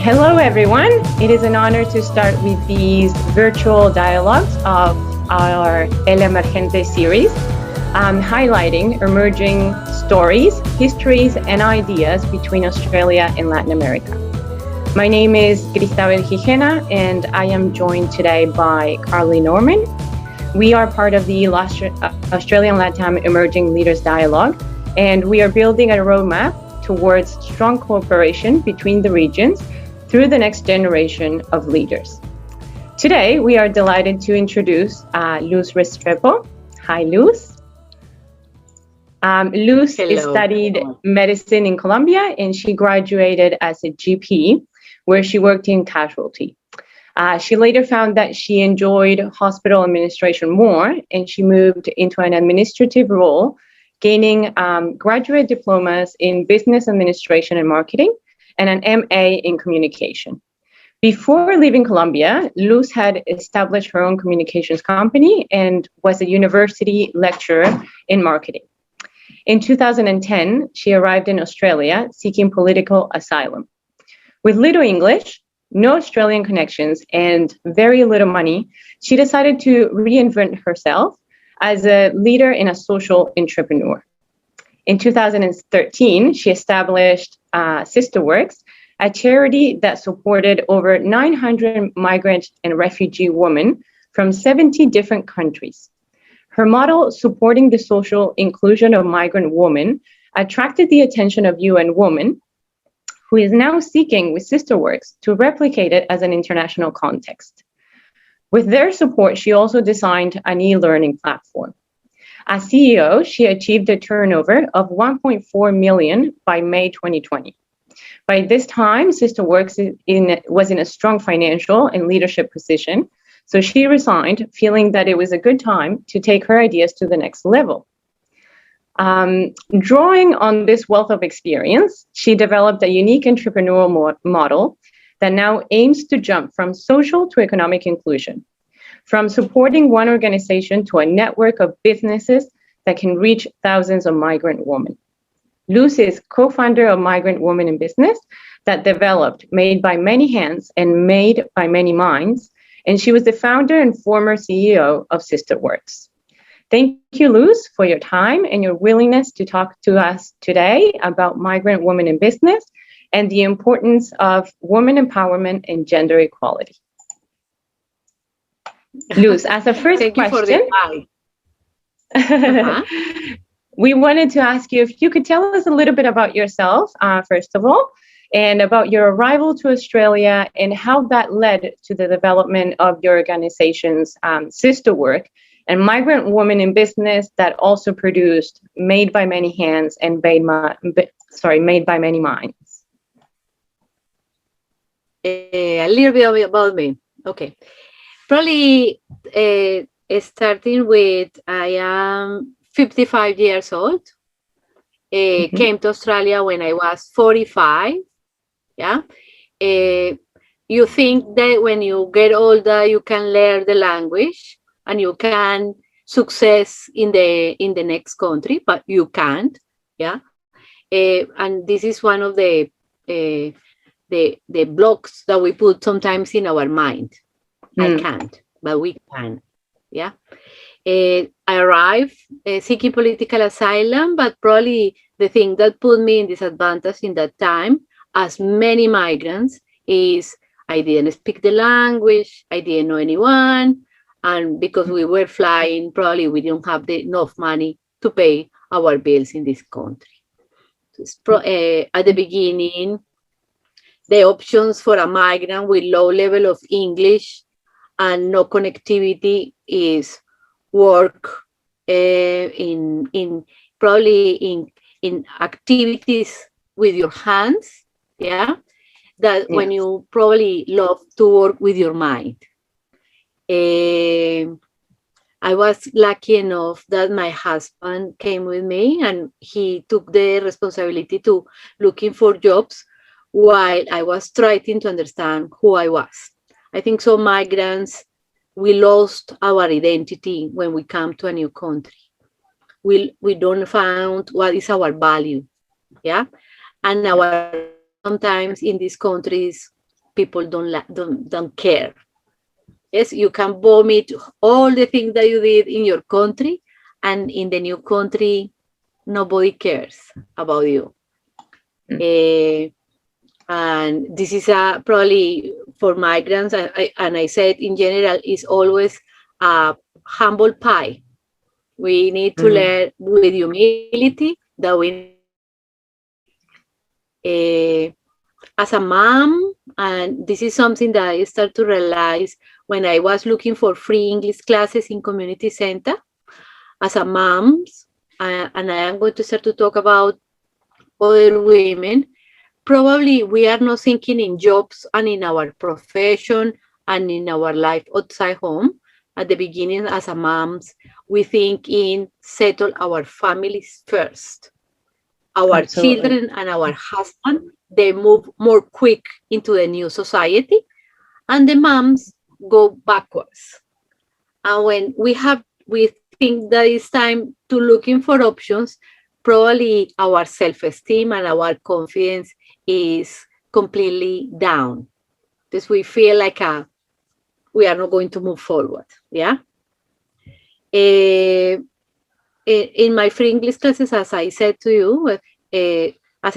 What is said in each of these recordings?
Hello, everyone. It is an honor to start with these virtual dialogues of our Emergente series, highlighting emerging stories, histories, and ideas between Australia and Latin America. My name is Cristabel Gijena, and I am joined today by Carly Norman. We are part of the Australian LATAM Emerging Leaders Dialogue, and we are building a roadmap towards strong cooperation between the regions through the next generation of leaders. Today, we are delighted to introduce Luz Restrepo. Hi, Luz. Luz studied medicine in Colombia, and she graduated as a GP, where she worked in casualty. She later found that she enjoyed hospital administration more, and she moved into an administrative role, gaining graduate diplomas in business administration and marketing, and an MA in communication. Before leaving Colombia, Luz had established her own communications company and was a university lecturer in marketing. In 2010, she arrived in Australia seeking political asylum. With little English, no Australian connections, and very little money, she decided to reinvent herself as a leader and a social entrepreneur. In 2013, she established SisterWorks, a charity that supported over 900 migrant and refugee women from 70 different countries. Her model, supporting the social inclusion of migrant women, attracted the attention of UN Women, who is now seeking with SisterWorks to replicate it as an international context. With their support, she also designed an e-learning platform. As CEO, she achieved a turnover of 1.4 million by May 2020. By this time, SisterWorks was in a strong financial and leadership position, so she resigned, feeling that it was a good time to take her ideas to the next level. Drawing on this wealth of experience, she developed a unique entrepreneurial model that now aims to jump from social to economic inclusion, from supporting one organization to a network of businesses that can reach thousands of migrant women. Luz is co-founder of Migrant Women in Business that developed Made by Many Hands and Made by Many Minds, and she was the founder and former CEO of SisterWorks. Thank you, Luz, for your time and your willingness to talk to us today about migrant women in business and the importance of women empowerment and gender equality. Luz, as a first question, we wanted to ask you if you could tell us a little bit about yourself, first of all, and about your arrival to Australia and how that led to the development of your organization's SisterWorks and Migrant Women in Business that also produced Made by Many Hands and Made by Many Minds. A little bit about me. Okay. Probably starting with, I am 55 years old. Came to Australia when I was 45. Yeah. You think that when you get older, you can learn the language and you can success in the next country, but you can't. Yeah. And this is one of the blocks that we put sometimes in our mind. I can't, but we can. Yeah. I arrived seeking political asylum, but probably the thing that put me in disadvantage in that time, as many migrants, is I didn't speak the language, I didn't know anyone, and because we were flying, probably we didn't have enough money to pay our bills in this country. At the beginning, the options for a migrant with low level of English and no connectivity is work in activities with your hands, yeah, that when you probably love to work with your mind. I was lucky enough that my husband came with me and he took the responsibility to looking for jobs while I was trying to understand who I was. I think some migrants, we lost our identity when we come to a new country. We don't find what is our value, yeah? And sometimes in these countries, people don't care. Yes, you can vomit all the things that you did in your country, and in the new country, nobody cares about you. And this is probably for migrants, and I said in general, is always a humble pie. We need to learn with humility that we as a mom, and this is something that I start to realize when I was looking for free English classes in community center. As a mom, and I am going to start to talk about other women, probably we are not thinking in jobs and in our profession and in our life outside home. At the beginning, as a moms, we think in settle our families first. Our children and our husband, they move more quick into the new society, and the moms go backwards. And when we think that it's time to looking for options, probably our self-esteem and our confidence is completely down. Because we feel like we are not going to move forward. Yeah. In my free English classes, as I said to you, as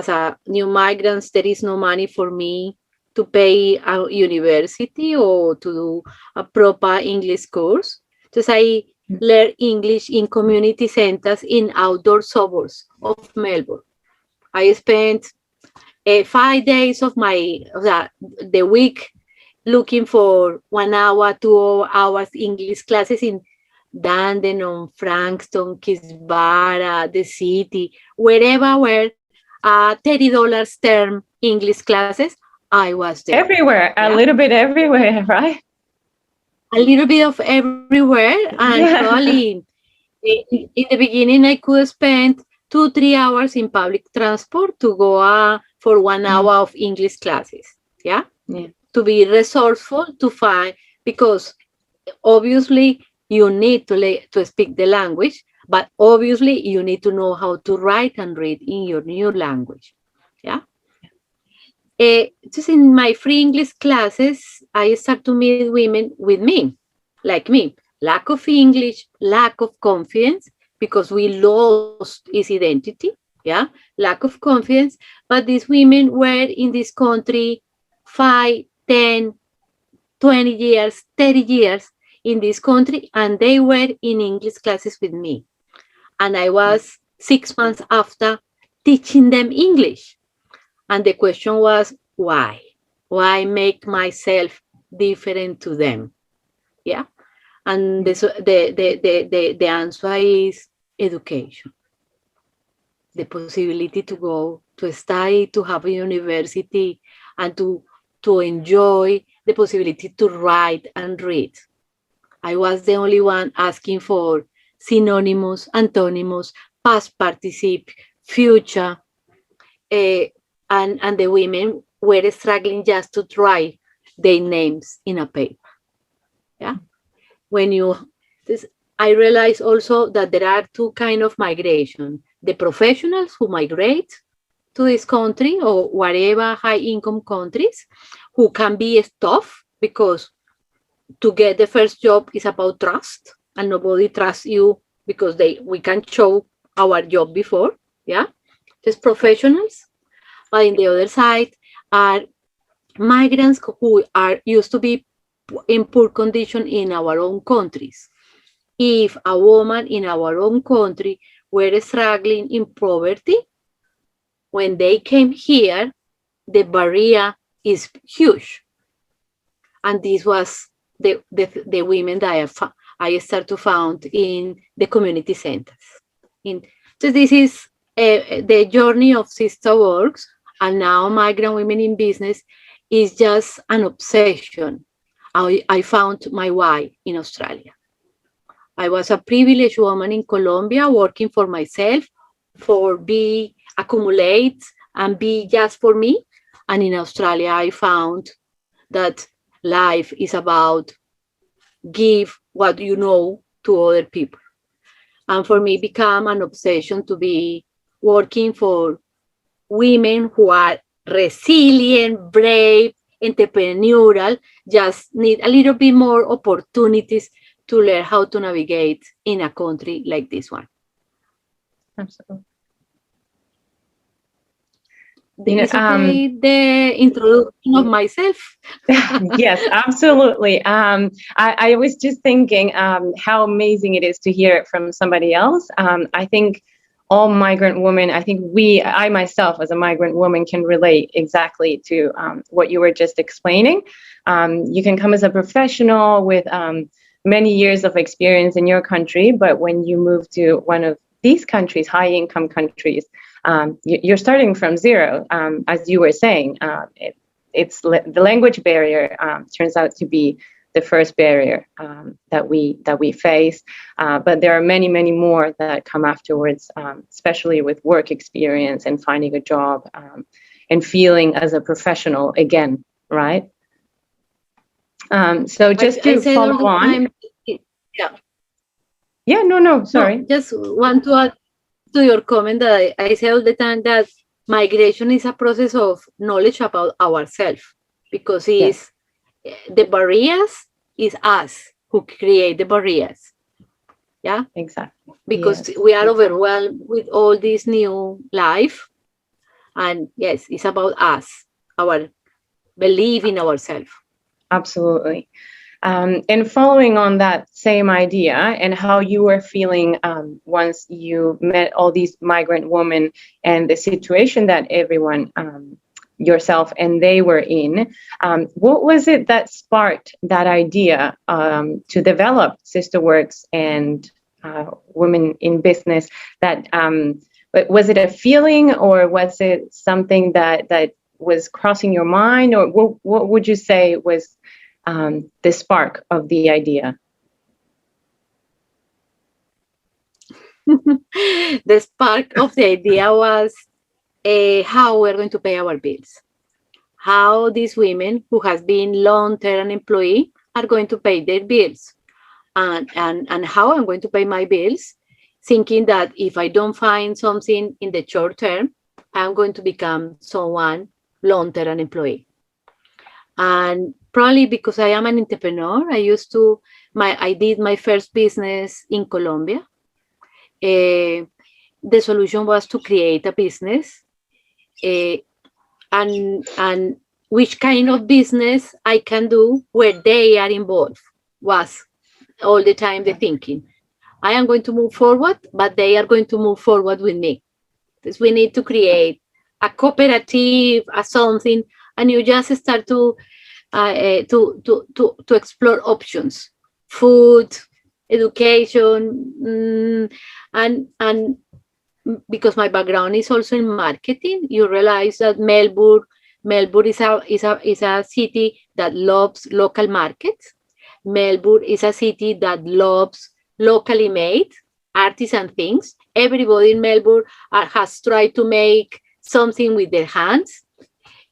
a new migrant, there is no money for me to pay a university or to do a proper English course. So I learn English in community centers in outdoor suburbs of Melbourne. I spent 5 days of the week looking for 1 hour, 2 hours English classes in Dandenong, Frankston, Kisbara, the city, wherever were $30 term English classes, I was there. Everywhere, a little bit everywhere, right? A little bit of everywhere, and probably in the beginning I could spend 2-3 hours in public transport to go for 1 hour of English classes. Yeah, to be resourceful to find, because obviously you need to speak the language, but obviously you need to know how to write and read in your new language. Yeah. Just in my free English classes, I start to meet women like me. Lack of English, lack of confidence, because we lost his identity. Yeah, lack of confidence. But these women were in this country 5, 10, 20 years, 30 years in this country, and they were in English classes with me. And I was 6 months after teaching them English. And the question was, why? Why make myself different to them? Yeah. And the answer is education. The possibility to go to study, to have a university, and to enjoy the possibility to write and read. I was the only one asking for synonymous, antonyms, past participle, future, and the women were struggling just to write their names in a paper. Yeah. I realized also that there are two kinds of migration: the professionals who migrate to this country or whatever high income countries, who can be tough, because to get the first job is about trust, and nobody trusts you because we can show our job before. Yeah, just professionals. But in the other side are migrants who are used to be in poor condition in our own countries. If a woman in our own country were struggling in poverty, when they came here, the barrier is huge. And this was the women that I started to found in the community centers. So this is the journey of SisterWorks, and now Migrant Women in Business is just an obsession. I found my why in Australia. I was a privileged woman in Colombia working for myself, for be accumulate and be just for me. And in Australia, I found that life is about give what you know to other people. And for me, become an obsession to be working for women who are resilient, brave, entrepreneurial, just need a little bit more opportunities to learn how to navigate in a country like this one. Absolutely. Is okay the introduction of myself? Yes, absolutely. I was just thinking how amazing it is to hear it from somebody else. I think all migrant women, I myself as a migrant woman can relate exactly to what you were just explaining. You can come as a professional with many years of experience in your country, but when you move to one of these countries, high income countries, you're starting from zero. As you were saying, it's the language barrier turns out to be the first barrier that we face, but there are many more that come afterwards, especially with work experience and finding a job and feeling as a professional again, right? So just to follow on. Sorry. No, just want to add to your comment that I say all the time that migration is a process of knowledge about ourselves, because it's the barriers is us who create the barriers. Yeah, exactly. Because we are overwhelmed with all this new life, and yes, it's about us, our belief in ourselves. Absolutely. And following on that same idea and how you were feeling once you met all these migrant women and the situation that everyone, yourself and they were in, what was it that sparked that idea to develop SisterWorks and Women in Business? That was it a feeling, or was it something that was crossing your mind, or what would you say was the spark of the idea? The spark of the idea was how we're going to pay our bills. How these women who has been long-term employee are going to pay their bills, and how I'm going to pay my bills, thinking that if I don't find something in the short term, I'm going to become someone long-term employee. And probably because I am an entrepreneur, I did my first business in Colombia. The solution was to create a business, and which kind of business I can do where they are involved was all the time the thinking. I am going to move forward, but they are going to move forward with me. Because we need to create a cooperative, a something, and you just start to explore options, food, education, and because my background is also in marketing, you realize that Melbourne is a city that loves local markets. Melbourne is a city that loves locally made artisan things. Everybody in Melbourne has tried to make something with their hands.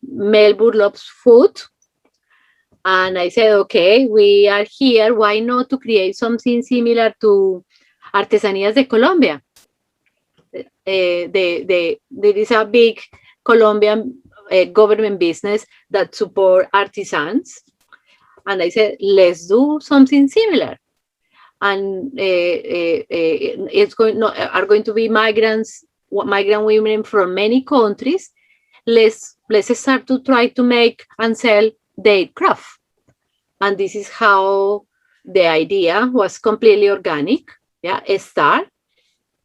Melbourne loves food. And I said, okay, we are here. Why not to create something similar to Artesanías de Colombia? There is a big Colombian government business that support artisans. And I said, let's do something similar. And are going to be migrant women from many countries. Let's start to try to make and sell their craft. And this is how the idea was completely organic. Yeah,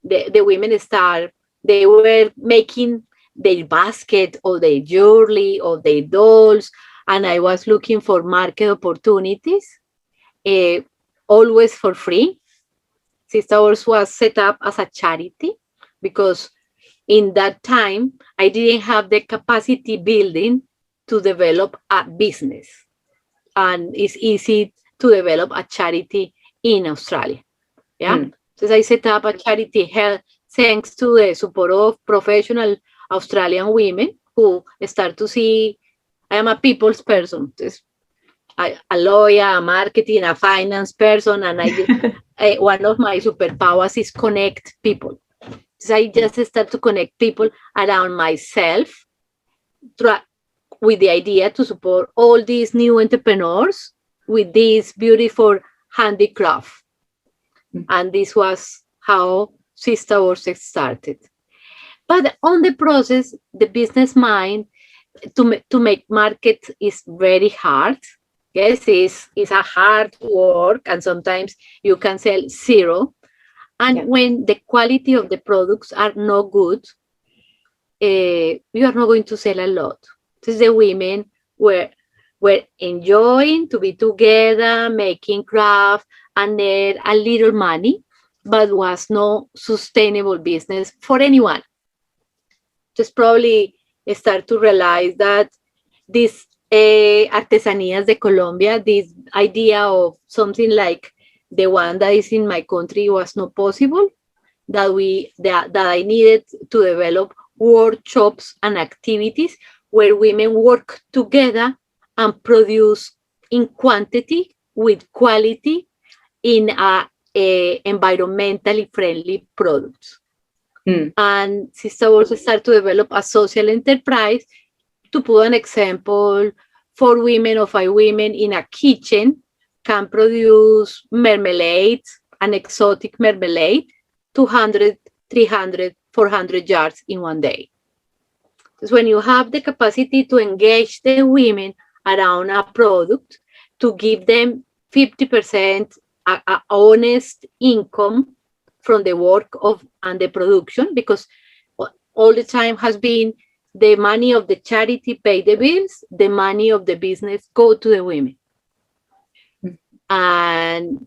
the women start, they were making their basket or their jewelry or their dolls, and I was looking for market opportunities, always for free. SisterWorks was set up as a charity because in that time, I didn't have the capacity building to develop a business. And it's easy to develop a charity in Australia. Yeah. So I set up a charity thanks to the support of professional Australian women who start to see I am a people's person. A lawyer, a marketing, a finance person, and one of my superpowers is connect people. So I just start to connect people around myself with the idea to support all these new entrepreneurs with this beautiful handicraft. And this was how SisterWorks started. But on the process, the business mind to make market is very hard. Yes, it's a hard work, and sometimes you can sell zero. And when the quality of the products are not good, you are not going to sell a lot. Because the women were enjoying to be together, making craft, and earn a little money, but was no sustainable business for anyone. Just probably start to realize that these artesanías de Colombia, this idea of something like the one that is in my country was not possible, that I needed to develop workshops and activities where women work together and produce in quantity with quality in a environmentally friendly products. And SisterWorks started to develop a social enterprise. To put an example, 4 women or 5 women in a kitchen can produce marmalade, an exotic marmalade, 200, 300, 400 yards in one day. Because when you have the capacity to engage the women around a product, to give them 50% a honest income from the work of and the production, because all the time has been the money of the charity pay the bills, the money of the business go to the women. And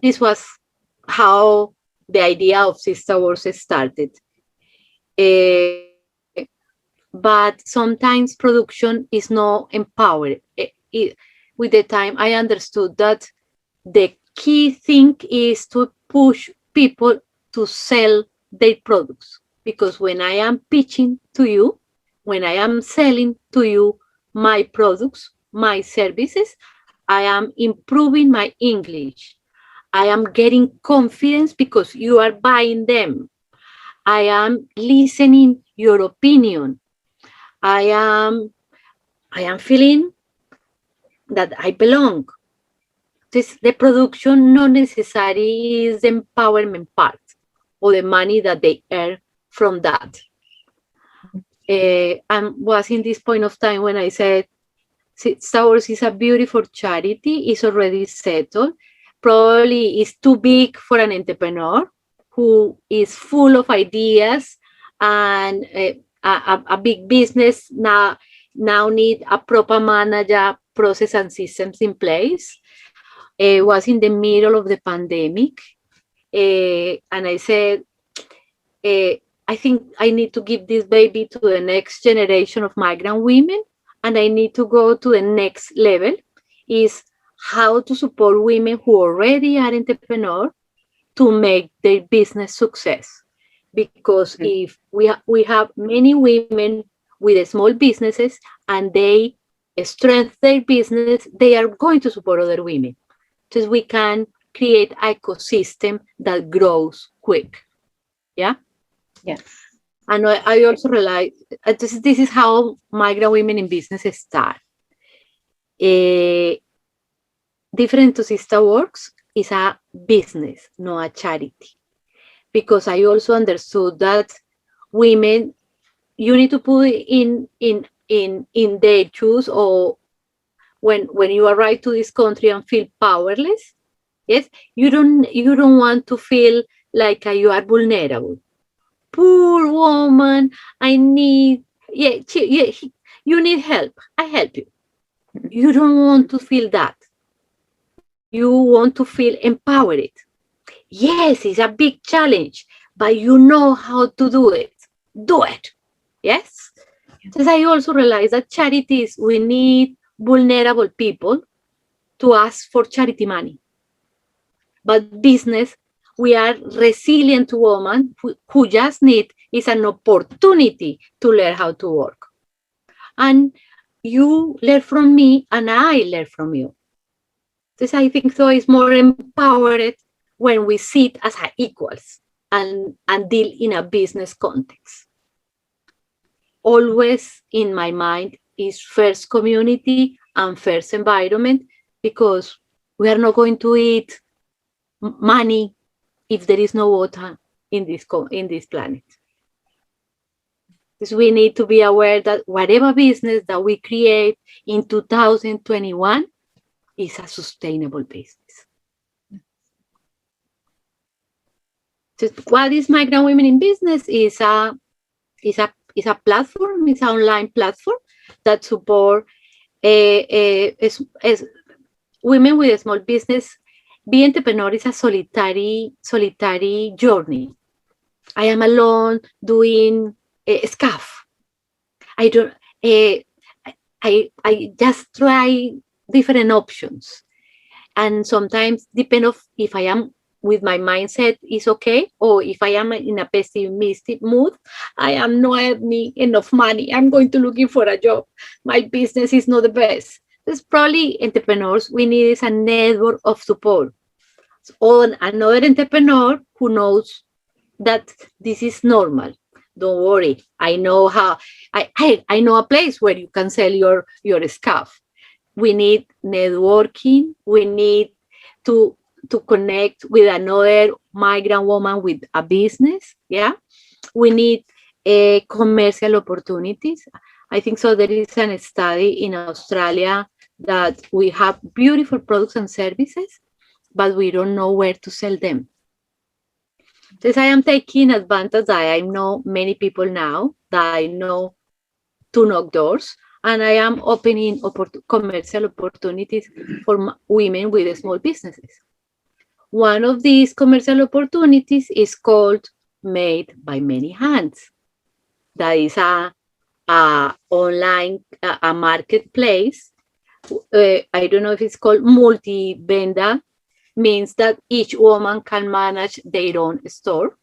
this was how the idea of SisterWorks started. But sometimes production is not empowered. With the time, I understood that the key thing is to push people to sell their products. Because when I am pitching to you, when I am selling to you my products, my services, I am improving my English. I am getting confidence because you are buying them. I am listening your opinion. I am feeling that I belong. The production not necessarily is the empowerment part or the money that they earn from that. And was in this point of time when I said, SisterWorks is a beautiful charity, it's already settled, probably is too big for an entrepreneur who is full of ideas, and a big business now need a proper manager, process and systems in place. It was in the middle of the pandemic, and I said, I think I need to give this baby to the next generation of migrant women, and I need to go to the next level, is how to support women who already are entrepreneurs to make their business success. Because if we have many women with small businesses and they strengthen their business, they are going to support other women. So we can create an ecosystem that grows quick. Yeah? Yes. And I also realize this is how migrant women in business start. Different to SisterWorks is a business, not a charity. Because I also understood that women, you need to put in their shoes, or when you arrive to this country and feel powerless, yes, you don't want to feel like you are vulnerable. Poor woman, I need, you need help. I help you. You don't want to feel that. You want to feel empowered. Yes, it's a big challenge, but you know how to do it. Do it. Yes? Because I also realize that charities, we need vulnerable people to ask for charity money. But business, we are resilient women who just need is an opportunity to learn how to work. And you learn from me and I learn from you. Because I think so is more empowered when we sit as equals and deal in a business context. always in my mind is first community and first environment, because we are not going to eat money if there is no water in this planet. Because we need to be aware that whatever business that we create in 2021 is a sustainable business. So what is Migrant Women in Business? Is a platform, it's an online platform that support women with a small business. Be entrepreneur is a solitary journey. I am alone doing scarf. I don't. I just try different options, and sometimes depend of if I am with my mindset is okay, or if I am in a pessimistic mood, I am not earning enough money, I'm going to looking for a job. My business is not the best. There's probably entrepreneurs, we need is a network of support. Or another entrepreneur who knows that this is normal. Don't worry. I know how, I know a place where you can sell your scarf. We need networking. We need to connect with another migrant woman with a business. Yeah. We need commercial opportunities. I think so. There is a study in Australia that we have beautiful products and services, but we don't know where to sell them. So I am taking advantage that I know many people now that I know to knock doors, and I am opening commercial opportunities for women with small businesses. One of these commercial opportunities is called Made by Many Hands. That is a online marketplace. I don't know if it's called multi-vendor, means that each woman can manage their own store.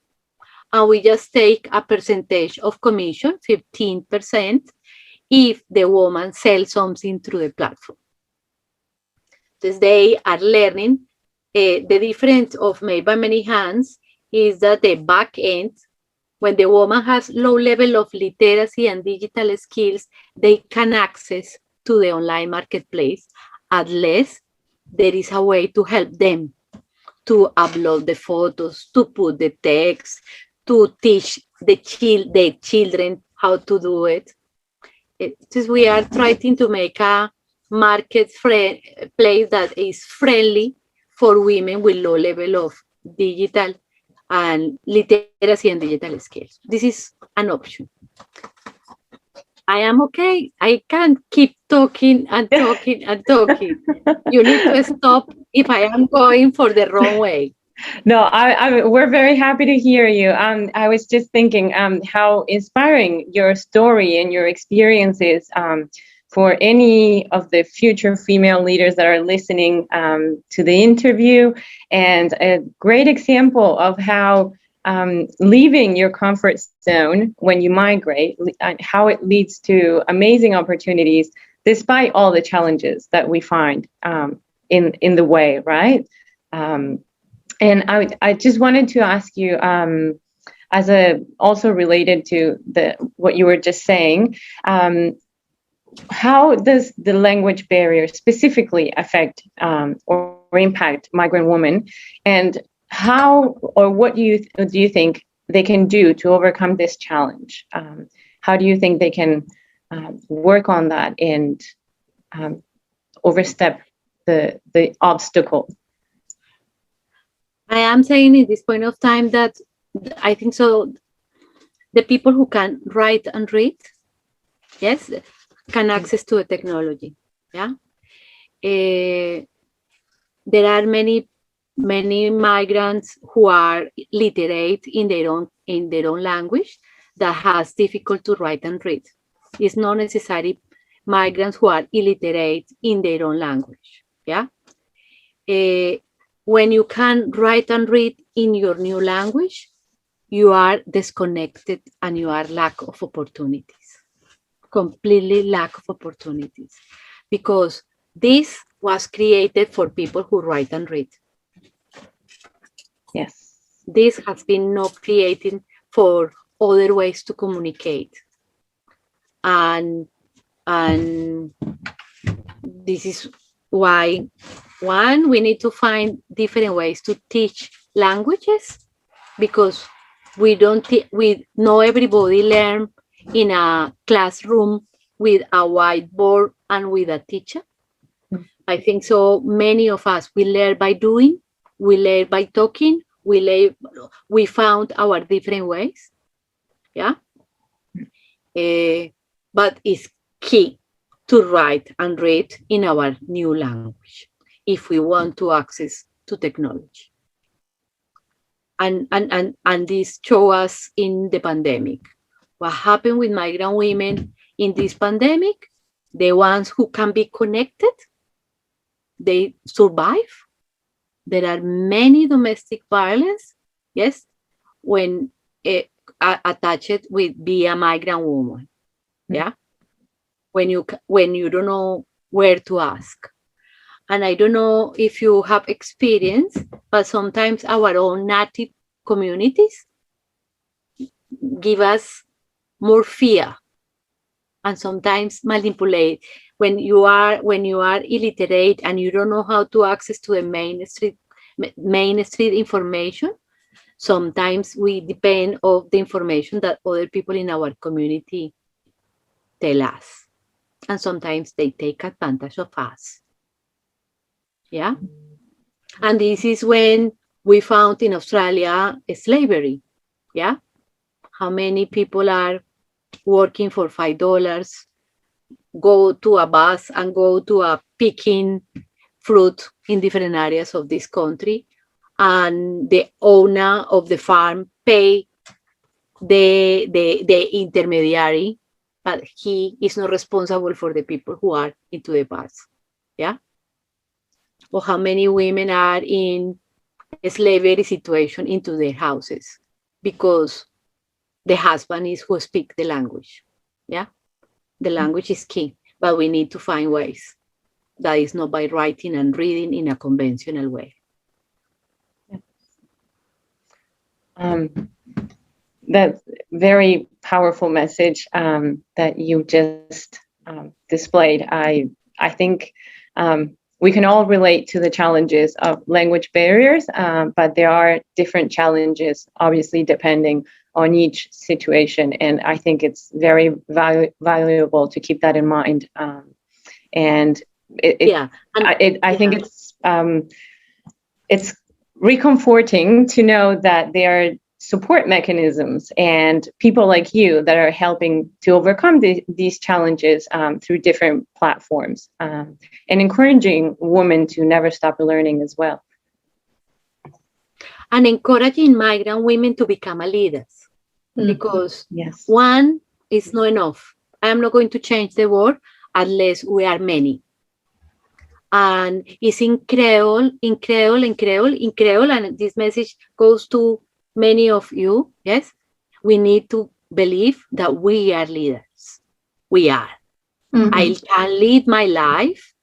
And we just take a percentage of commission, 15%, if the woman sells something through the platform. So they are learning. The difference of Made by Many Hands is that the back end, when the woman has low level of literacy and digital skills, they can access to the online marketplace unless there is a way to help them to upload the photos, to put the text, to teach the children how to do it. Just we are trying to make a marketplace that is friendly for women with low level of digital and literacy and digital skills. This is an option. I am okay. I can't keep talking and talking and talking. You need to stop if I am going for the wrong way. No, we're very happy to hear you. I was just thinking how inspiring your story and your experiences for any of the future female leaders that are listening to the interview, and a great example of how leaving your comfort zone when you migrate, how it leads to amazing opportunities despite all the challenges that we find in the way, right? And I just wanted to ask you, also related to what you were just saying, how does the language barrier specifically affect or impact migrant women, and how or what do you think they can do to overcome this challenge? How do you think they can work on that and overstep the obstacle? I am saying at this point of time that I think so the people who can write and read, yes, can access to the technology. Yeah. There are many migrants who are literate in their own language that has difficult to write and read. It's not necessary migrants who are illiterate in their own language. Yeah. When you can write and read in your new language, you are disconnected and you are lack of opportunities, completely lack of opportunities, because this was created for people who write and read. Yes. This has been not created for other ways to communicate. And this is why, one, we need to find different ways to teach languages, because we know everybody learn in a classroom with a whiteboard and with a teacher. I think so many of us, we learn by doing, we learn by talking, we found our different ways. Yeah. But it's key to write and read in our new language if we want to access to technology. And this show us in the pandemic. What happened with migrant women in this pandemic? The ones who can be connected, they survive. There are many domestic violence, yes, when attached with be a migrant woman, yeah. When you don't know where to ask. And I don't know if you have experience, but sometimes our own native communities give us more fear and sometimes manipulate. When you are illiterate and you don't know how to access to the main street information, sometimes we depend on the information that other people in our community tell us. And sometimes they take advantage of us. Yeah. And this is when we found in Australia slavery. Yeah. How many people are working for $5, go to a bus and go to a picking fruit in different areas of this country, and the owner of the farm pay the intermediary, but he is not responsible for the people who are into the bus. Yeah. Or how many women are in a slavery situation into their houses because the husband is who speaks the language. Yeah. The language is key, but we need to find ways. That is not by writing and reading in a conventional way. That's very powerful message that you just displayed. I think we can all relate to the challenges of language barriers, but there are different challenges, obviously, depending on each situation. And I think it's very valuable to keep that in mind. And I think it's reconforting to know that there are support mechanisms and people like you that are helping to overcome these challenges through different platforms, and encouraging women to never stop learning as well. And encouraging migrant women to become leaders, because one is not enough. I am not going to change the world unless we are many. And it's incredible, and this message goes to many of you. Yes, we need to believe that we are leaders. We are. I can lead my life,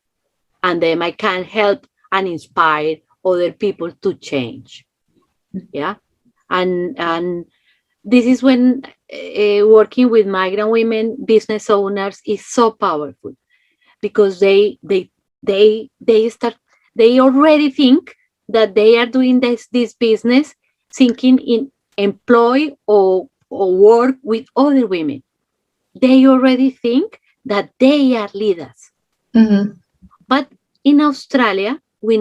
and then I can help and inspire other people to change. Yeah, and this is when working with migrant women business owners is so powerful, because they already think that they are doing this business thinking in employ or work with other women. They already think that they are leaders. But in Australia, we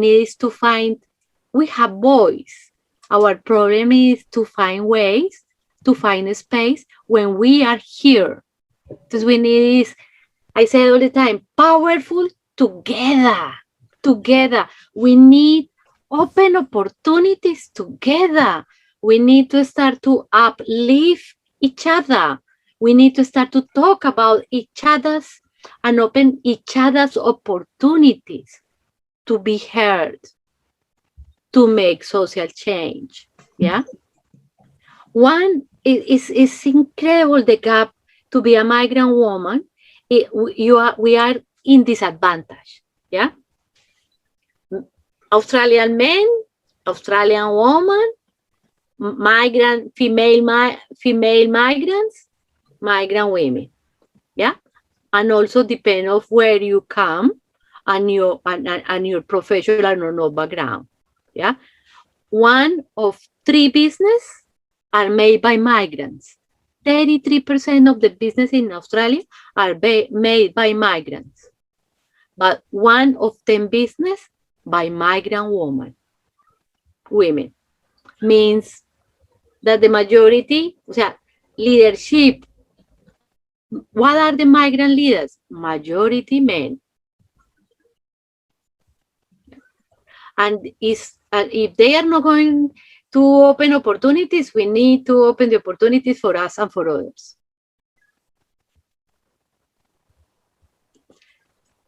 have voice. Our problem is to find ways, to find a space when we are here. Because we need is, I say all the time, powerful together. We need open opportunities together. We need to start to uplift each other. We need to start to talk about each other's and open each other's opportunities to be heard, to make social change. Yeah. One is incredible, the gap to be a migrant woman. We are in disadvantage. Yeah. Australian men, Australian woman, female migrants, migrant women. yeah, and also depend of where you come and your professional or no background, yeah. 1 of 3 business are made by migrants. 33% of the business in Australia are made by migrants, but 1 of 10 business by migrant women. Means that the majority, o sea, leadership, what are the migrant leaders? Majority men. And if they are not going to open opportunities, we need to open the opportunities for us and for others.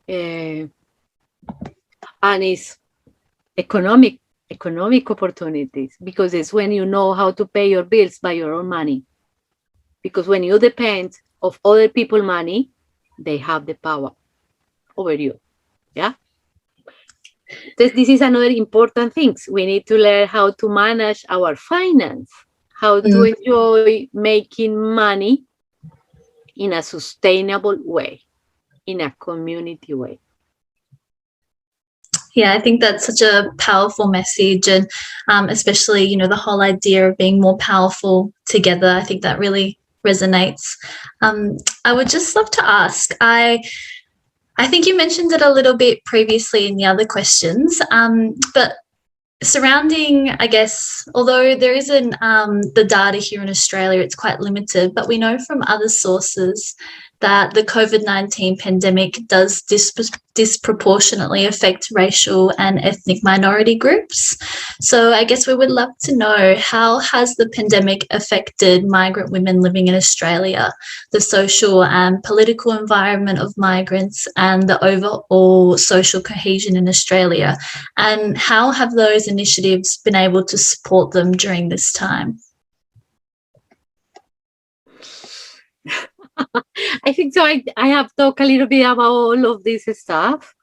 And it's economic opportunities, because it's when you know how to pay your bills by your own money. Because when you depend of other people's money, they have the power over you. Yeah. This is another important thing. We need to learn how to manage our finance, how to enjoy making money in a sustainable way, in a community way. Yeah, I think that's such a powerful message, and especially, you know, the whole idea of being more powerful together. I think that really resonates. I would just love to ask, I think you mentioned it a little bit previously in the other questions, but surrounding, I guess, although there isn't the data here in Australia, it's quite limited, but we know from other sources that the COVID-19 pandemic does disproportionately affect racial and ethnic minority groups. So I guess we would love to know, how has the pandemic affected migrant women living in Australia, the social and political environment of migrants, and the overall social cohesion in Australia? And how have those initiatives been able to support them during this time? I think so. I have talked a little bit about all of this stuff,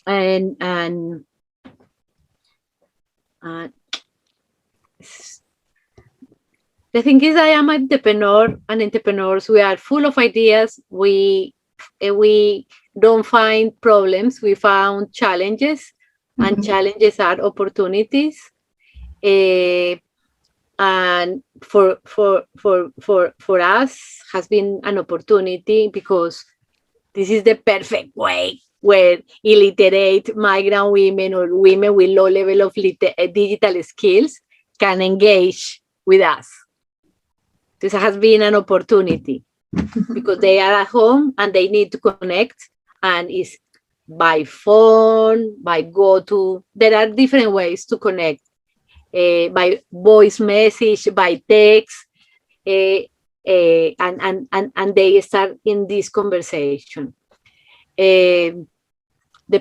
and the thing is, I am an entrepreneur, and entrepreneurs, we are full of ideas. We don't find problems. We found challenges, and challenges are opportunities. And for us has been an opportunity, because this is the perfect way where illiterate migrant women or women with low level of digital skills can engage with us. This has been an opportunity because they are at home and they need to connect, and it's by phone, by there are different ways to connect. By voice message, by text, and they start in this conversation. The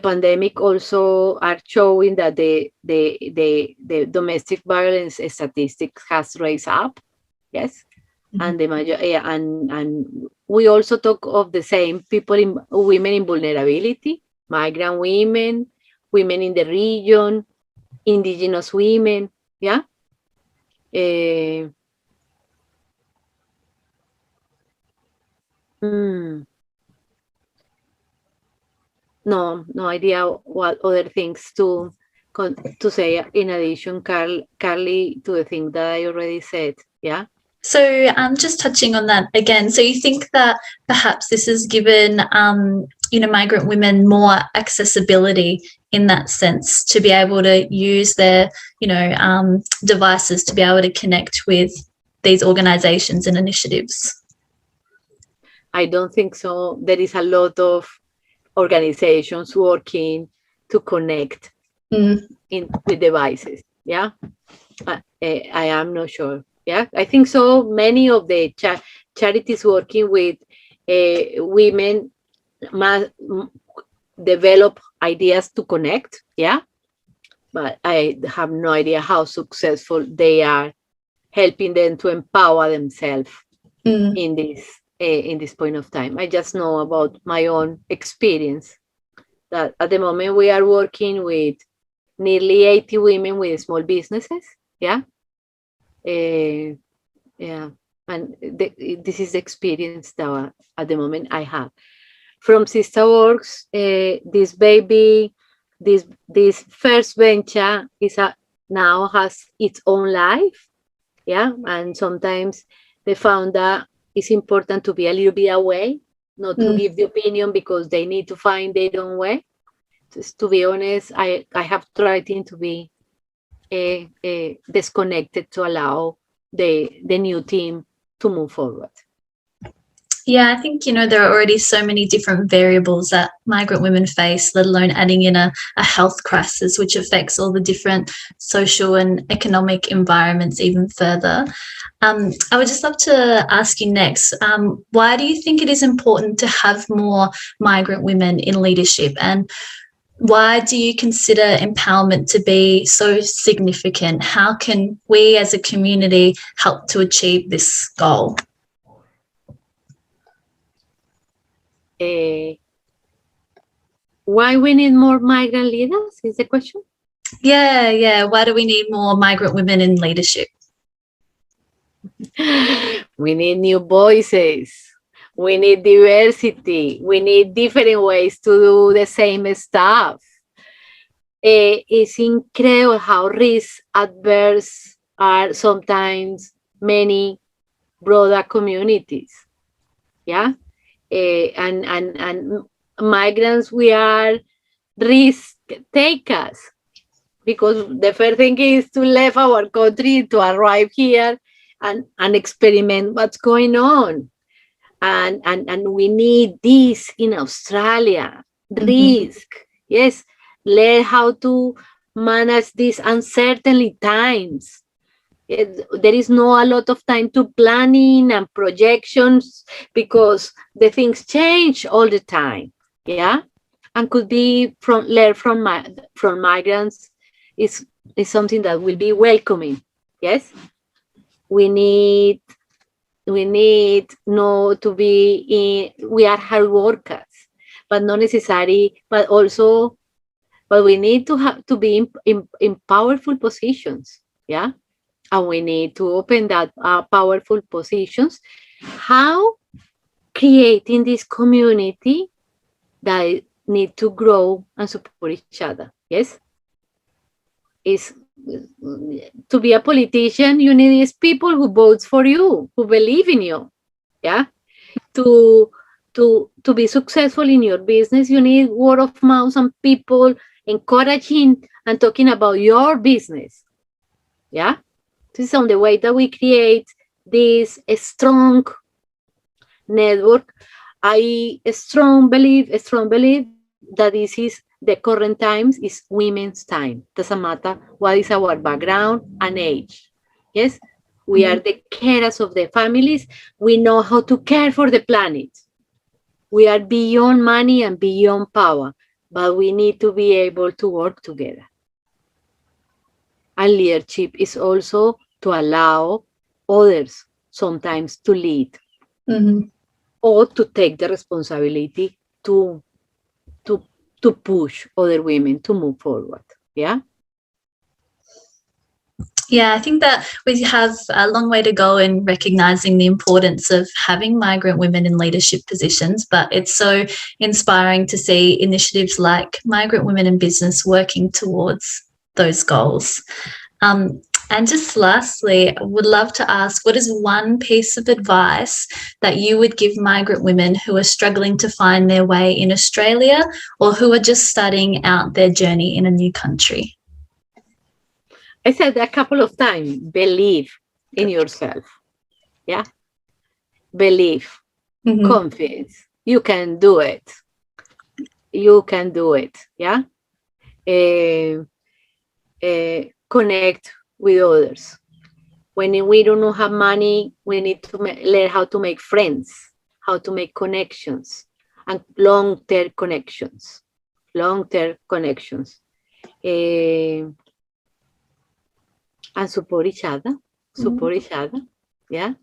pandemic also are showing that the domestic violence statistics has raised up, yes, and and we also talk of the same people, women in vulnerability, migrant women, women in the region, indigenous women. Yeah. No idea what other things to say in addition, Carly, to the thing that I already said. Yeah. So just touching on that again, so you think that perhaps this has given migrant women more accessibility in that sense, to be able to use their devices to be able to connect with these organizations and initiatives? I don't think so. There is a lot of organizations working to connect with devices. Yeah, I am not sure. Yeah, I think so. Many of the charities working with women must develop ideas to connect. Yeah, but I have no idea how successful they are helping them to empower themselves in this point of time. I just know about my own experience that at the moment we are working with nearly 80 women with small businesses. Yeah. Yeah. and this is the experience that at the moment I have. From SisterWorks, this baby, this first venture now has its own life, yeah. And sometimes they found that it's important to be a little bit away, not to give the opinion because they need to find their own way. Just to be honest, I have tried to be disconnected to allow the new team to move forward. Yeah, I think, there are already so many different variables that migrant women face, let alone adding in a health crisis, which affects all the different social and economic environments even further. I would just love to ask you next, why do you think it is important to have more migrant women in leadership? And why do you consider empowerment to be so significant? How can we as a community help to achieve this goal? Why we need more migrant leaders is the question? Yeah. Why do we need more migrant women in leadership? We need new voices. We need diversity. We need different ways to do the same stuff. It's incredible how risk adverse are sometimes many broader communities. Yeah. And migrants, we are risk takers, because the first thing is to leave our country to arrive here and experiment what's going on. And we need this in Australia. Risk. Yes. Learn how to manage these uncertainty times. There is not a lot of time to planning and projections because the things change all the time. Yeah. And could be learn from migrants is something that will be welcoming. Yes. We need not to be we are hard workers, but not necessary, but we need to have to be in powerful positions. Yeah. And we need to open that powerful positions. How? Creating this community that need to grow and support each other. Yes. Is to be a politician, you need these people who vote for you, who believe in you. Yeah. To be successful in your business, you need word of mouth and people encouraging and talking about your business. Yeah. This is on the way that we create this strong network. I strongly believe that this is the current times is women's time. Doesn't matter what is our background and age. Yes, we are the carers of the families. We know how to care for the planet. We are beyond money and beyond power, but we need to be able to work together. And leadership is also to allow others sometimes to lead or to take the responsibility to push other women to move forward. Yeah. Yeah, I think that we have a long way to go in recognizing the importance of having migrant women in leadership positions, but it's so inspiring to see initiatives like Migrant Women in Business working towards those goals. And just lastly, I would love to ask, what is one piece of advice that you would give migrant women who are struggling to find their way in Australia or who are just starting out their journey in a new country? I said a couple of times, believe in yourself. Yeah. Believe, confidence. You can do it. You can do it. Yeah. Connect with others. When we don't have money, we need to learn how to make friends, how to make connections, and long-term connections. And support each other. Yeah.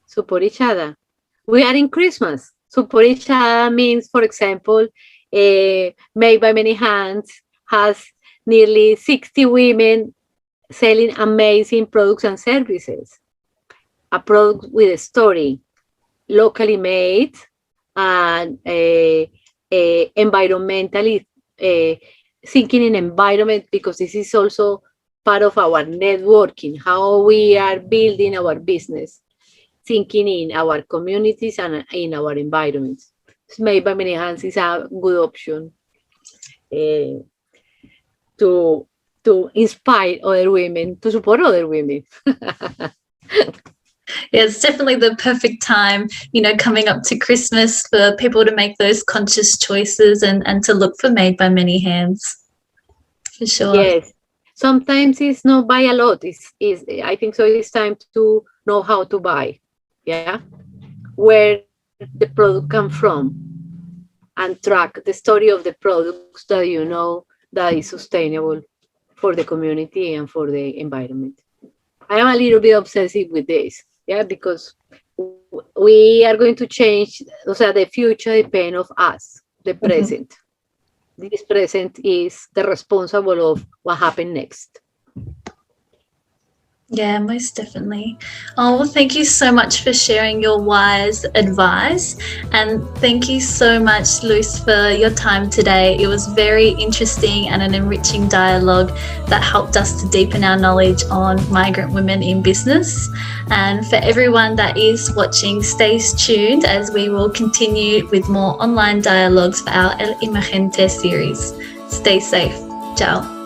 Support each other. We are in Christmas. Support each other means, for example, Made by Many Hands has nearly 60 women selling amazing products and services. a product with a story, locally made, and environmentally thinking in environment, because this is also part of our networking, how we are building our business, thinking in our communities and in our environments. So Made by Many Hands is a good option to inspire other women, to support other women. Yeah, it's definitely the perfect time, coming up to Christmas, for people to make those conscious choices and to look for Made by Many Hands. For sure. Yes. Sometimes it's not buy a lot. I think so it's time to know how to buy. Yeah. Where the product comes from, and track the story of the products that you know that is sustainable for the community and for the environment. I am a little bit obsessive with this, because we are going to change. The future depends on us, the present. This present is the responsible of what happened next. Yeah, most definitely. Oh, well, thank you so much for sharing your wise advice. And thank you so much, Luz, for your time today. It was very interesting and an enriching dialogue that helped us to deepen our knowledge on migrant women in business. And for everyone that is watching, stay tuned as we will continue with more online dialogues for our Emergente series. Stay safe. Ciao.